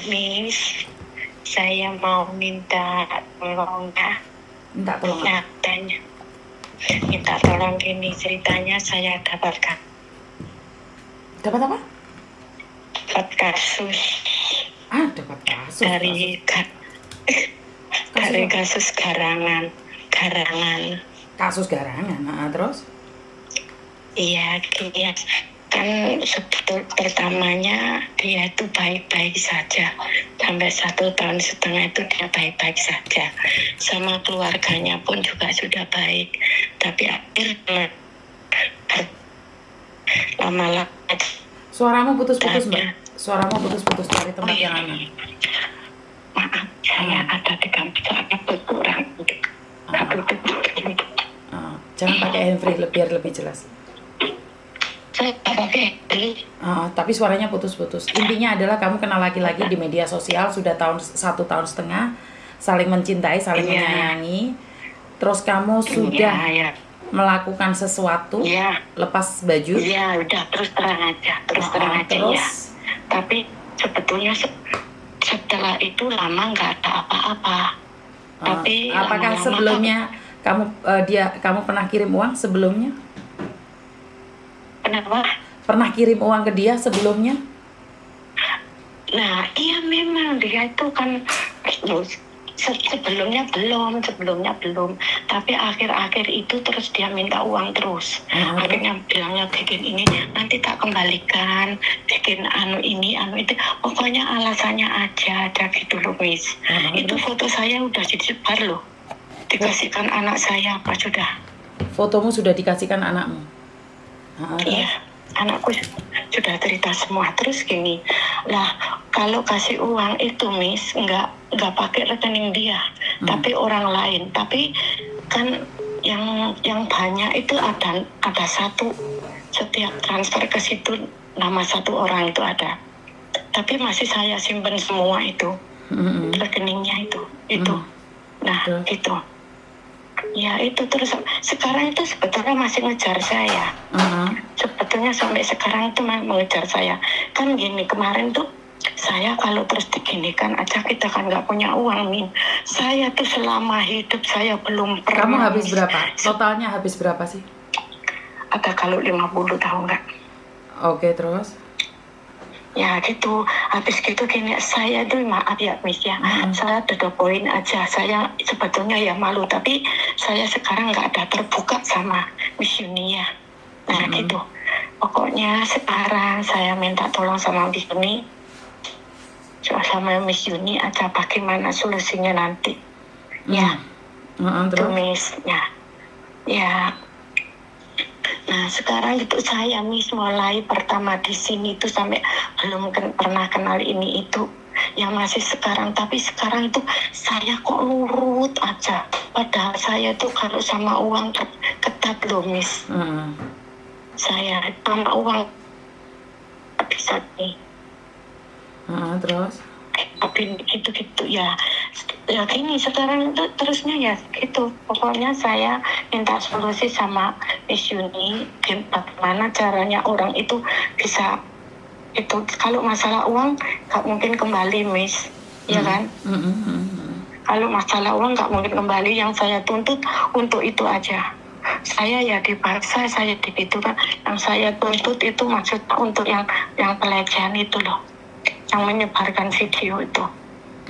Miss, saya mau minta tolong ya. Minta tolong apa? Minta tolong gini ceritanya, saya dapat Dapat apa? kasus Dapat kasus. dari kasus garangan. Kasus garangan. Terus? Iya, dia kan pertamanya dia itu baik-baik saja sampai 1,5 tahun itu dia baik-baik saja, sama keluarganya pun juga sudah baik, tapi akhirnya lama-lama. Suaramu putus-putus Mbak. Suaramu putus-putus, cari tempat yang aman. Maaf, saya ada di kantor, soalnya berkurang. Jangan pakai handfree biar lebih jelas. Saya pakai tapi suaranya putus-putus. Intinya adalah kamu kenal laki-laki di media sosial sudah 1,5 tahun, saling mencintai, saling menyayangi. Terus kamu sudah melakukan sesuatu, lepas baju. Iya, udah terus terang aja. Terus? Ya. Tapi sebetulnya setelah itu lama nggak ada apa-apa. Tapi apakah sebelumnya kamu pernah kirim uang sebelumnya? Kenapa? Pernah kirim uang ke dia sebelumnya? Nah, iya memang dia itu kan sebelumnya belum. Tapi akhir-akhir itu terus dia minta uang terus. Akhirnya bilangnya bikin ini, nanti tak kembalikan, bikin ini, itu. Pokoknya alasannya aja, ada gitu loh, Miss. Itu foto saya udah disebar loh. Dikasihkan anak saya, apa sudah? Fotomu sudah dikasihkan anakmu? Iya, anakku sudah cerita semua. Terus gini, lah kalau kasih uang itu Miss nggak pakai rekening dia, tapi orang lain. Tapi kan yang banyak itu ada satu, setiap transfer ke situ nama satu orang itu ada. Tapi masih saya simpen semua itu rekeningnya itu. Nah itu. Ya itu terus sekarang itu sebetulnya masih ngejar saya. Sebetulnya sampai sekarang itu mengejar saya. Kan gini, kemarin tuh saya kalau terus diginikan aja, kita kan nggak punya uang nih. Saya tuh selama hidup saya belum pernah. Kamu habis berapa? Totalnya habis berapa sih? Ada kalau 50 tahun nggak? Oke, terus? Ya gitu, habis gitu gini, saya tuh maaf ya Miss ya, saya poin aja, saya sebetulnya ya malu, tapi saya sekarang nggak ada terbuka sama Miss Yuni ya. Nah gitu, pokoknya sekarang saya minta tolong sama Miss Yuni, aja bagaimana solusinya nanti. Ya, terus? Miss, ya. Nah sekarang itu saya Miss mulai pertama di sini itu sampai belum pernah kenal ini itu yang masih sekarang, tapi sekarang itu saya kok nurut aja, padahal saya tuh kalau sama uang ketat loh Miss. Saya sama uang bisa nih. Terus? Tapi gitu ya gini sekarang itu terusnya ya gitu. Pokoknya saya minta solusi sama Miss Yuni, bagaimana caranya orang itu bisa itu, kalau masalah uang gak mungkin kembali Miss, ya kan? Kalau masalah uang gak mungkin kembali, yang saya tuntut untuk itu aja. Saya ya dipaksa, saya gitu kan. Yang saya tuntut itu maksudnya untuk yang pelecehan itu loh, yang menyebarkan video itu.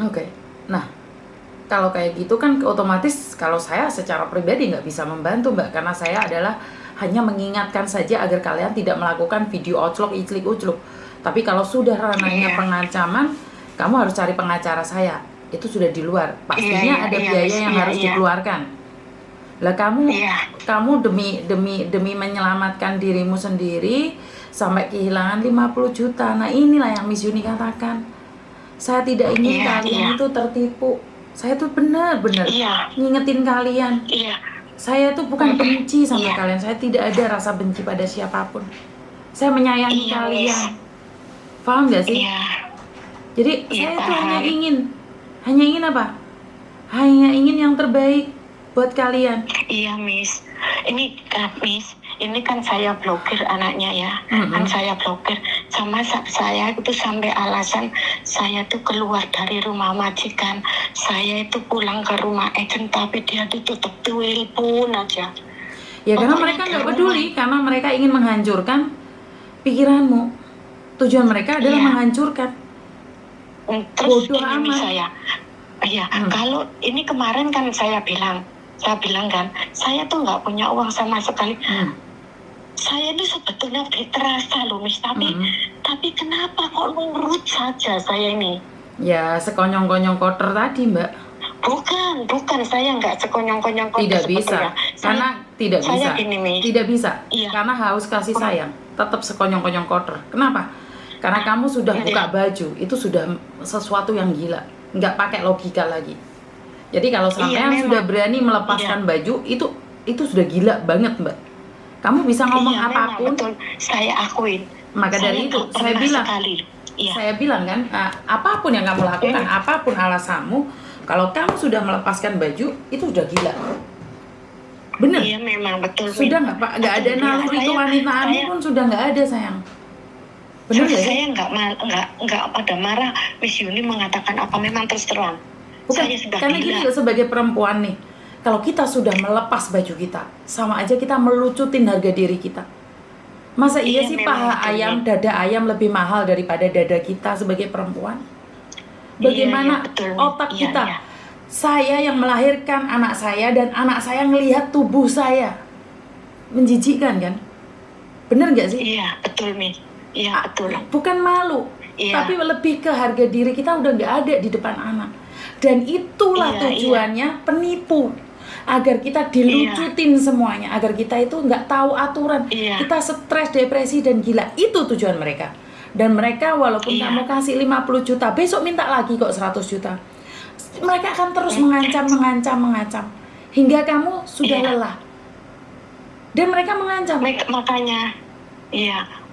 Oke. Nah, kalau kayak gitu kan otomatis kalau saya secara pribadi nggak bisa membantu Mbak, karena saya adalah hanya mengingatkan saja agar kalian tidak melakukan video iclik ucluk. Tapi kalau sudah ranahnya pengancaman, kamu harus cari pengacara saya. Itu sudah di luar. Pastinya ada biaya yang harus dikeluarkan. Lah kamu demi menyelamatkan dirimu sendiri sampai kehilangan 50 juta. Nah, inilah yang Miss Yuni katakan. Saya tidak ingin kalian itu tertipu. Saya tuh benar-benar ngingetin kalian. Saya tuh bukan benci sama kalian. Saya tidak ada rasa benci pada siapapun. Saya menyayangi kalian. Paham gak sih? Jadi saya tuh hanya ingin apa? Hanya ingin yang terbaik buat kalian. Iya Miss, ini kan Miss, ini kan saya blokir anaknya ya, kan saya blokir sama saya itu sampai alasan saya tuh keluar dari rumah majikan, saya itu pulang ke rumah agent tapi dia tuh tetap telepon aja. Ya karena Pokoknya mereka di nggak rumah. peduli, karena mereka ingin menghancurkan pikiranmu. Tujuan mereka adalah Iya. menghancurkan. Terus Bodoh gini Miss, amat. saya, iya, kalau ini kemarin kan saya bilang kan, saya tuh nggak punya uang sama sekali. Saya ini sebetulnya terasa loh Miss, tapi kenapa kok nurut saja saya ini? Ya sekonyong-konyong kotor tadi, Mbak. Bukan, saya nggak sekonyong-konyong kotor Tidak sebetulnya. bisa, karena tidak saya bisa. gini, Miss. Tidak bisa, Iya. karena haus kasih sayang. Tetap sekonyong-konyong kotor. Kenapa? Karena kamu sudah buka baju, itu sudah sesuatu yang gila. Nggak pakai logika lagi. Jadi kalau sampean memang. sudah berani melepaskan baju, itu sudah gila banget, Mbak. Kamu bisa ngomong Iya, apapun. memang, betul. Saya akuin. Maka dari itu, saya bilang, Iya. saya bilang kan, apapun yang kamu lakukan, apapun alasanmu, kalau kamu sudah melepaskan baju, itu udah gila. Bener. Iya, memang betul. Sudah nggak Pak? Nggak ada naluri kewanitaanmu pun sudah nggak ada, sayang. Bener nggak sih? Saya nggak pada marah. Miss Yuni mengatakan apa memang terus terang. Bukan, Saya sudah karena gila. gini sebagai perempuan nih, kalau kita sudah melepas baju kita, sama aja kita melucutin harga diri kita. Masa iya Iya, sih memang paha betul, ayam, dada ayam lebih mahal daripada dada kita sebagai perempuan? Bagaimana Iya, betul. otak Iya, kita? iya. Saya yang melahirkan anak saya dan anak saya ngelihat tubuh saya. Menjijikkan kan? Bener nggak sih? Iya, betul, Miss. Iya, betul. Bukan malu, Iya. tapi lebih ke harga diri kita udah nggak ada di depan anak. Dan itulah Iya, tujuannya penipu, agar kita dilucutin semuanya, agar kita itu nggak tahu aturan, Iya. kita stres, depresi dan gila. Itu tujuan mereka. Dan mereka walaupun Iya. kamu kasih 50 juta, besok minta lagi kok 100 juta. Mereka akan terus mengancam hingga kamu sudah Iya. lelah. Dan mereka mengancam.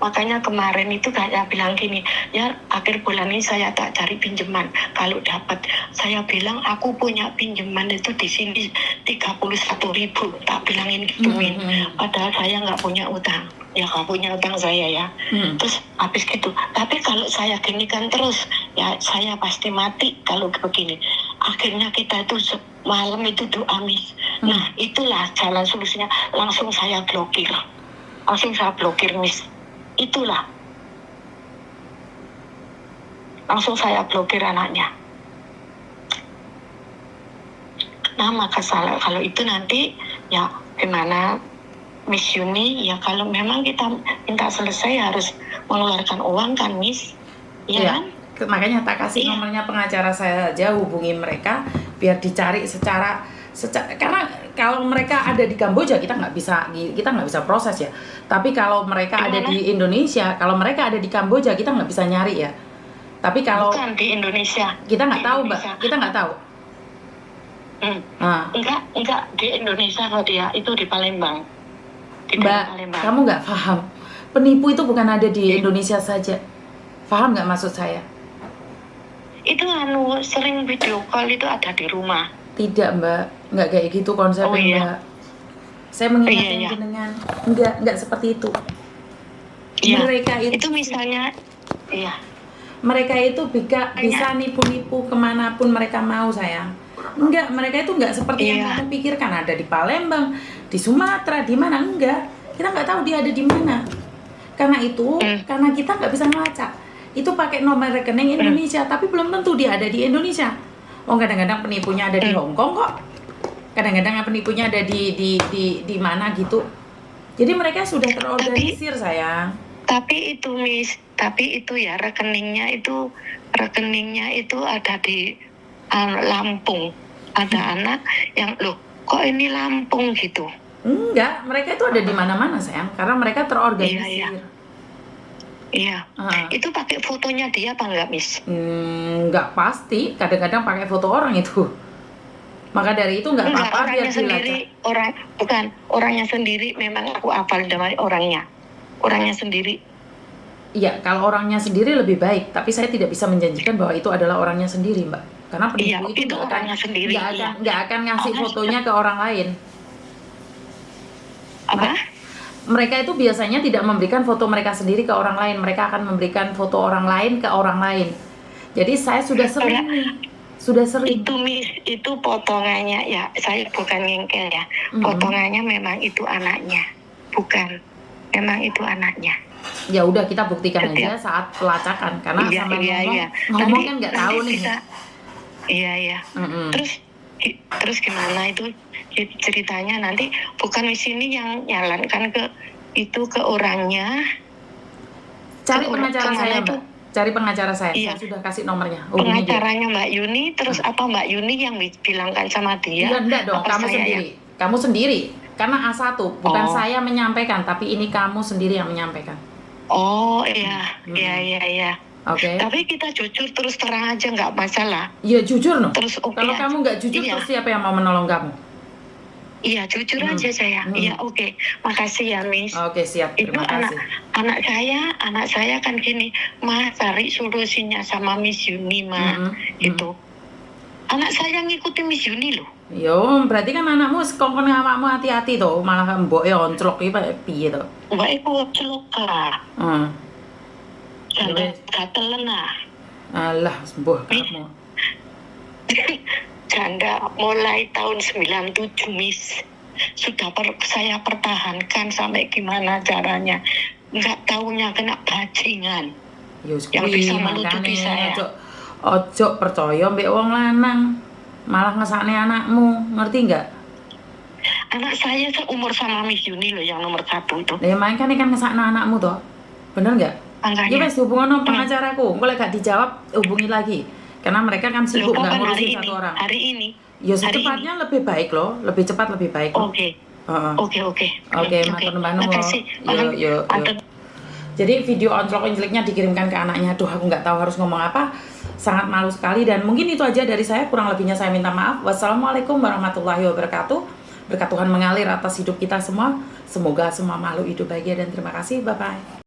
Makanya kemarin itu kayak bilang gini, ya akhir bulan ini saya tak cari pinjaman. Kalau dapat, saya bilang aku punya pinjaman itu di sini 31.000. Tak bilangin gitu, Min. Padahal saya nggak punya utang. Ya nggak punya utang saya ya. Terus habis gitu. Tapi kalau saya ginikan terus, ya saya pasti mati kalau begini. Akhirnya kita itu malam itu doa, Miss. Nah itulah jalan solusinya. Langsung saya blokir, Miss. Itulah langsung saya blokir anaknya. Nah maka kalau itu nanti ya gimana Miss Yuni, ya kalau memang kita minta selesai harus mengeluarkan uang kan, Miss, ya kan? Makanya tak kasih nomornya pengacara saya aja, hubungi mereka biar dicari secara karena kalau mereka ada di Kamboja kita nggak bisa proses ya. Tapi kalau mereka ada di Indonesia, kalau mereka ada di Kamboja kita nggak bisa nyari ya. Tapi kalau bukan di Indonesia, kita nggak tahu, Mbak. Kita nggak tahu. Enggak di Indonesia kok dia, itu di Palembang. Mbak, kamu nggak paham. Penipu itu bukan ada di Indonesia saja. Paham nggak maksud saya? Itu sering video call itu ada di rumah. Tidak, Mbak, nggak kayak gitu konsepnya, Mbak. Saya mengingatkan jenengan, nggak seperti itu. Iya. Mereka itu misalnya, mereka itu bisa nipu-nipu kemanapun mereka mau, sayang. Enggak, mereka itu nggak seperti yang kamu pikirkan ada di Palembang, di Sumatera, di mana, enggak. Kita nggak tahu dia ada di mana. Karena itu, karena kita nggak bisa ngelacak. Itu pakai nomor rekening Indonesia, tapi belum tentu dia ada di Indonesia. Kadang-kadang penipunya ada di Hong Kong kok. Kadang-kadang penipunya ada di mana gitu. Jadi mereka sudah terorganisir, sayang. Tapi itu, Miss, ya rekeningnya itu ada di Lampung. Ada anak yang loh, kok ini Lampung gitu? Enggak, mereka itu ada di mana-mana, sayang. Karena mereka terorganisir. Iya. Itu pakai fotonya dia apa enggak, Miss? Enggak pasti. Kadang-kadang pakai foto orang itu. Maka dari itu enggak apa-apa orangnya sendiri, orangnya sendiri. Memang aku hafal nama orangnya. Orangnya sendiri. Iya, kalau orangnya sendiri lebih baik. Tapi saya tidak bisa menjanjikan bahwa itu adalah orangnya sendiri, Mbak. Karena penipu itu orangnya sendiri. Nggak akan ngasih fotonya ke orang lain. Apa? Mereka itu biasanya tidak memberikan foto mereka sendiri ke orang lain, mereka akan memberikan foto orang lain ke orang lain. Jadi saya sudah sering nih, sudah sering. Itu Miss, itu potongannya ya, saya bukan ngengkel ya. Potongannya memang itu anaknya, bukan. Memang itu anaknya. Ya udah kita buktikan Setiap- aja saat pelacakan, karena Iya, sama iya, ngomong, iya. ngomong Nanti- kan nggak nanti tahu nih. Iya, iya. Terus gimana itu ceritanya nanti bukan di sini yang nyalankan ke orangnya. Cari Ke pengacara kemana saya, itu? Mbak. Cari pengacara saya. Iya. Saya sudah kasih nomornya. Hubungi dia. Pengacaranya Mbak Yuni, terus apa Mbak Yuni yang bilangkan sama dia? Iya, enggak dong, Apa kamu saya sendiri. Kamu sendiri. Karena A1, bukan Oh. saya menyampaikan, tapi ini kamu sendiri yang menyampaikan. Oh iya, iya. Oke. Tapi kita jujur terus terang aja, nggak masalah. Iya, jujur no. Terus oke Kalau aja. kamu nggak jujur, Iya. terus siapa yang mau menolong kamu? Iya, jujur aja saya. Iya, oke. Makasih ya, Miss. Oke, siap. Itu Terima kasih. anak saya kan gini, Ma, cari solusinya sama Miss Yuni, Ma. Gitu. Anak saya ngikutin Miss Yuni loh. Yo, berarti kan anakmu sekongkon awakmu hati-hati tuh, malah mbok e onclok iki piye to? Mbak Eko celaka. Wes. Gatelen nah. Alah, sembuh kamu. Janda mulai tahun 97, Miss. Sudah saya pertahankan sampai gimana caranya. Nggak taunya kena bajingan. Yo, Yang kuwi bisa menutupi saya. Ojo percaya mbek wong lanang. Malah ngesakne anakmu, ngerti nggak? Anak saya seumur sama Miss Yuni loh yang nomor 1 itu. Ya main kan ngesakno anakmu toh. Bener nggak? Makanya. Ya wes hubungan sama pengacaraku. Engko lek gak dijawab hubungi lagi. Karena mereka kan sibuk nggak ngurusin satu orang. Hari ini. Ya secepatnya lebih baik loh, lebih cepat lebih baik loh. Oke. Heeh. Oke. Oke, matur nuwun. Makasih. Yo. Jadi video onslok onjliknya dikirimkan ke anaknya. Aduh, aku nggak tahu harus ngomong apa. Sangat malu sekali, dan mungkin itu aja dari saya. Kurang lebihnya saya minta maaf. Wassalamualaikum warahmatullahi wabarakatuh. Berkat Tuhan mengalir atas hidup kita semua. Semoga semua makhluk hidup bahagia dan terima kasih. Bye bye.